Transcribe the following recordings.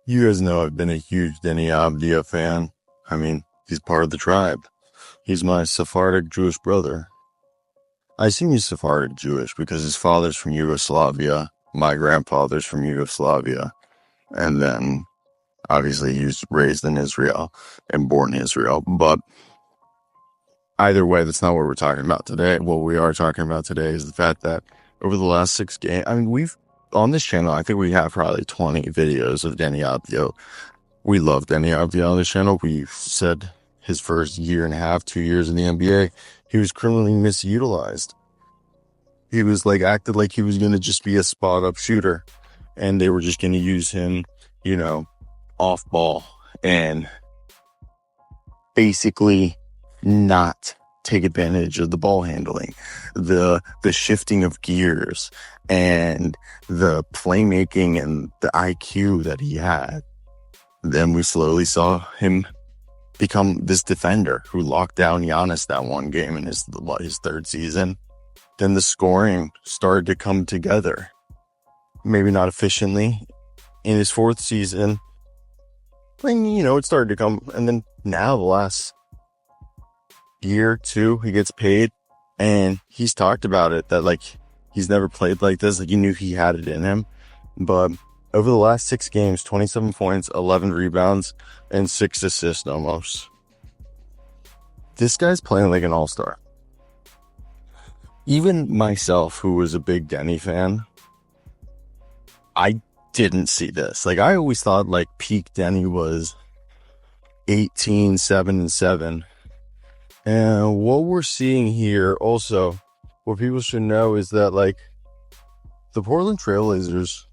You guys know I've been a huge Deni Avdija fan. I mean, he's part of the tribe. He's my Sephardic Jewish brother. I assume he's Sephardic Jewish because his father's from Yugoslavia, my grandfather's from Yugoslavia, and then obviously he was raised in Israel and born in Israel. But either way, that's not what we're talking about today. What we are talking about today is the fact that over the last 6 games, I mean, we've on this channel, I think we have probably 20 videos of Deni Avdija. We love Deni Avdija on this channel. We've said his first year and a half, 2 years in the NBA, he was criminally misutilized. He was acted like he was going to just be a spot up shooter, and they were just going to use him, off ball and basically not take advantage of the ball handling, the shifting of gears, and the playmaking and the IQ that he had. Then we slowly saw him become this defender who locked down Giannis that one game in his third season. Then the scoring started to come together. Maybe not efficiently in his fourth season. And, it started to come. And then now the last year or two, he gets paid. And he's talked about it that he's never played like this. He knew he had it in him. But over the last 6 games, 27 points, 11 rebounds, and 6 assists almost. This guy's playing like an all-star. Even myself, who was a big Deni fan, I didn't see this. I always thought peak Deni was 18, 7, and 7. And what we're seeing here also, what people should know is that the Portland Trailblazers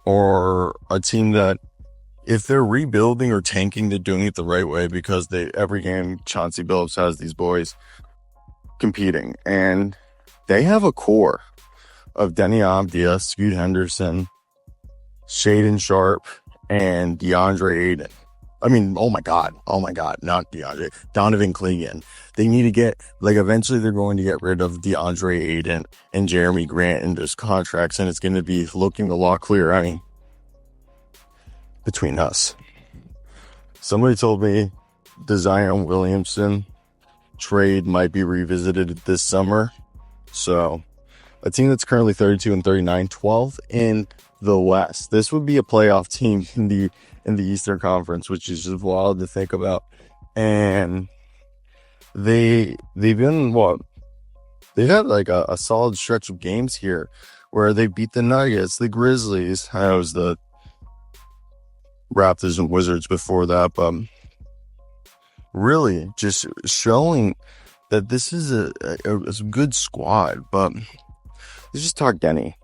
are a team that if they're rebuilding or tanking, they're doing it the right way because every game Chauncey Billups has these boys competing. And they have a core of Deni Avdija, Scoot Henderson, Shaedon Sharpe, and DeAndre Ayton. I mean, oh my God, not DeAndre, Donovan Clegan. They need to get, eventually they're going to get rid of DeAndre Ayton and Jeremy Grant in those contracts, and it's going to be looking a lot clearer. I mean, between us. Somebody told me the Zion Williamson trade might be revisited this summer. So, a team that's currently 32 and 39, 12th in the West. This would be a playoff team in the Eastern Conference, which is just wild to think about. And they've been they've had a solid stretch of games here where they beat the Nuggets, the Grizzlies. I know it was the Raptors and Wizards before that, but really just showing that this is a good squad. But let's just talk Deni.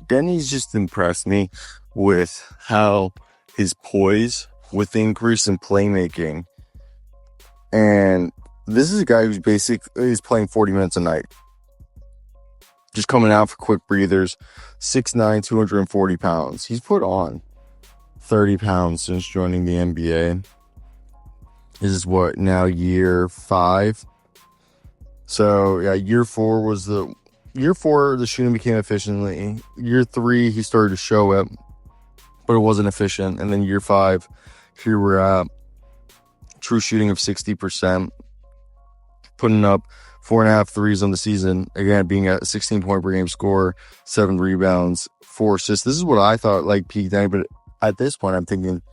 Deni's just impressed me with how his poise with the increase in playmaking. And this is a guy he's playing 40 minutes a night. Just coming out for quick breathers. 6'9", 240 pounds. He's put on 30 pounds since joining the NBA. This is now year 5. So yeah, year 4 the shooting became efficiently. Year 3, he started to show it, but it wasn't efficient. And then year 5, here we're at true shooting of 60%, putting up 4.5 threes on the season. Again, being a 16-point per game scorer, 7 rebounds, 4 assists. This is what I thought peak Deni, but at this point, I'm thinking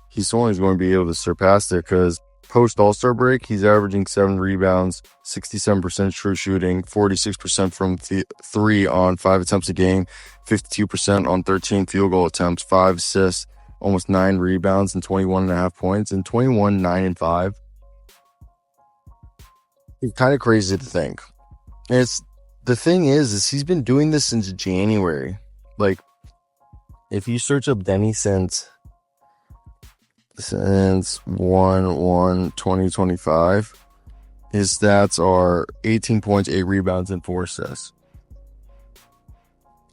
he's only going to be able to surpass it because post All-Star break, he's averaging 7 rebounds, 67% true shooting, 46% from 3 on 5 attempts a game, 52% on 13 field goal attempts, 5 assists, almost 9 rebounds, and 21.5 points, and 21, 9, and 5. It's kind of crazy to think. The thing is he's been doing this since January. If you search up Deni since 1/1/2025, his stats are 18 points, 8 rebounds, and 4 assists.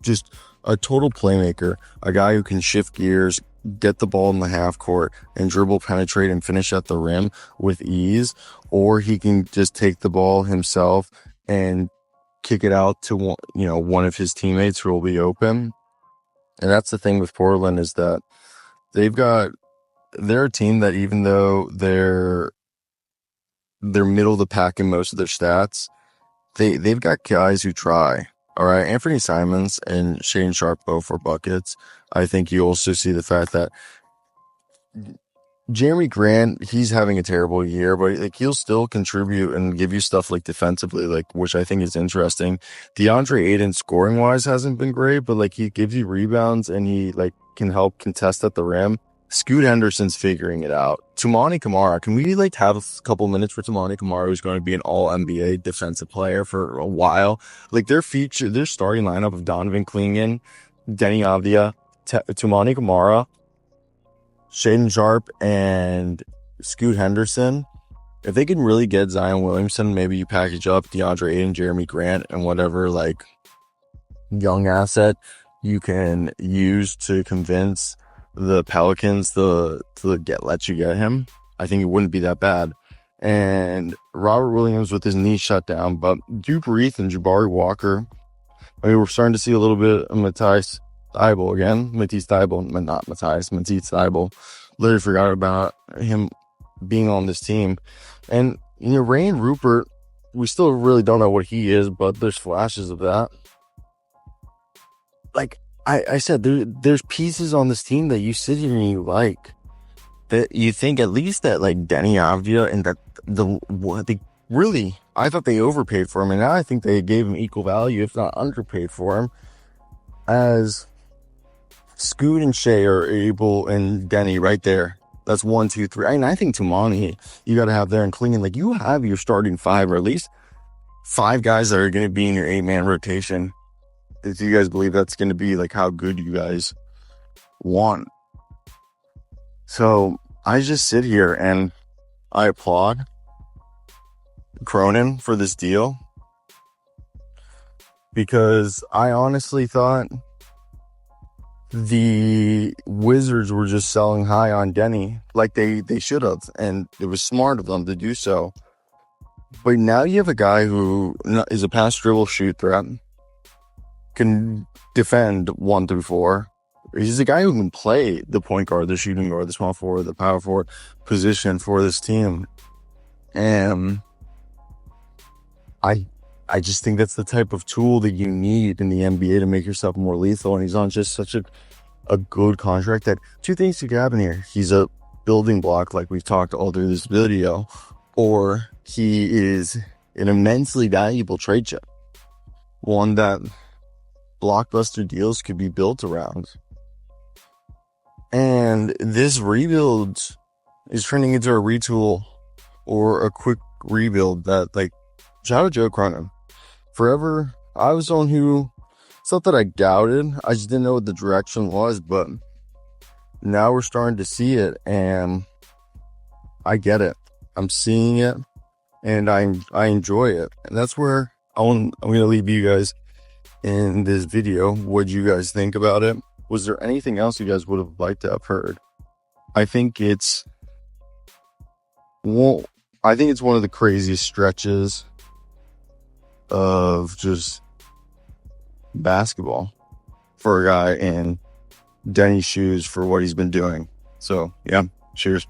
Just a total playmaker, a guy who can shift gears, get the ball in the half court, and dribble, penetrate, and finish at the rim with ease, or he can just take the ball himself and kick it out to one of his teammates who will be open. And that's the thing with Portland is that they're a team that, even though they're middle of the pack in most of their stats, they've got guys who try. All right, Anthony Simons and Shane Sharp both for buckets. I think you also see the fact that Jeremy Grant, he's having a terrible year, but like he'll still contribute and give you stuff like defensively, like, which I think is interesting. DeAndre Ayton scoring wise hasn't been great, but like he gives you rebounds and he like can help contest at the rim. Scoot Henderson's figuring it out. Tumani Kamara, can we like have a couple minutes for Tumani Kamara, who's going to be an all NBA defensive player for a while? Like their starting lineup of Donovan Clingan, Deni Avdija, Tumani Kamara, Shaden Sharp, and Scoot Henderson. If they can really get Zion Williamson, maybe you package up DeAndre Ayton, Jeremy Grant, and whatever like young asset you can use to convince the Pelicans to let you get him. I think it wouldn't be that bad. And Robert Williams with his knee shut down, but Duke Reith and Jabari Walker. I mean, we're starting to see a little bit of Matisse Thybulle again. Matisse Thybulle, not Matisse Thybulle. Literally forgot about him being on this team. And, you know, Rain Rupert, we still really don't know what he is, but there's flashes of that. Like I said, there's pieces on this team that you sit here and you like. That you think at least that like Deni Avdija and that I thought they overpaid for him, and now I think they gave him equal value, if not underpaid for him, as Scoot and Shea are able, and Deni right there. That's 1, 2, 3. And I think Tumani, you got to have there, and Clingan. Like you have your starting 5, or at least 5 guys that are going to be in your 8-man rotation. Do you guys believe that's going to be like how good you guys want? So I just sit here and I applaud Cronin for this deal, because I honestly thought the Wizards were just selling high on Deni, like they should have, and it was smart of them to do so. But now you have a guy who is a pass, dribble, shoot threat, can defend 1 through 4. He's a guy who can play the point guard, the shooting guard, the small forward, the power forward position for this team. And I just think that's the type of tool that you need in the NBA to make yourself more lethal. And he's on just such a good contract that 2 things could happen here. He's a building block, like we've talked all through this video, or he is an immensely valuable trade chip. One that blockbuster deals could be built around. And this rebuild is turning into a retool or a quick rebuild that, like, shout out Joe Cronin. Forever, I was someone who, it's not that I doubted, I just didn't know what the direction was, but now we're starting to see it, and I get it. I'm seeing it, and I enjoy it. And that's where I'm going to leave you guys in this video. What do you guys think about it? Was there anything else you guys would have liked to have heard? I think it's one of the craziest stretches of just basketball for a guy in Deni's shoes for what he's been doing. So yeah, cheers.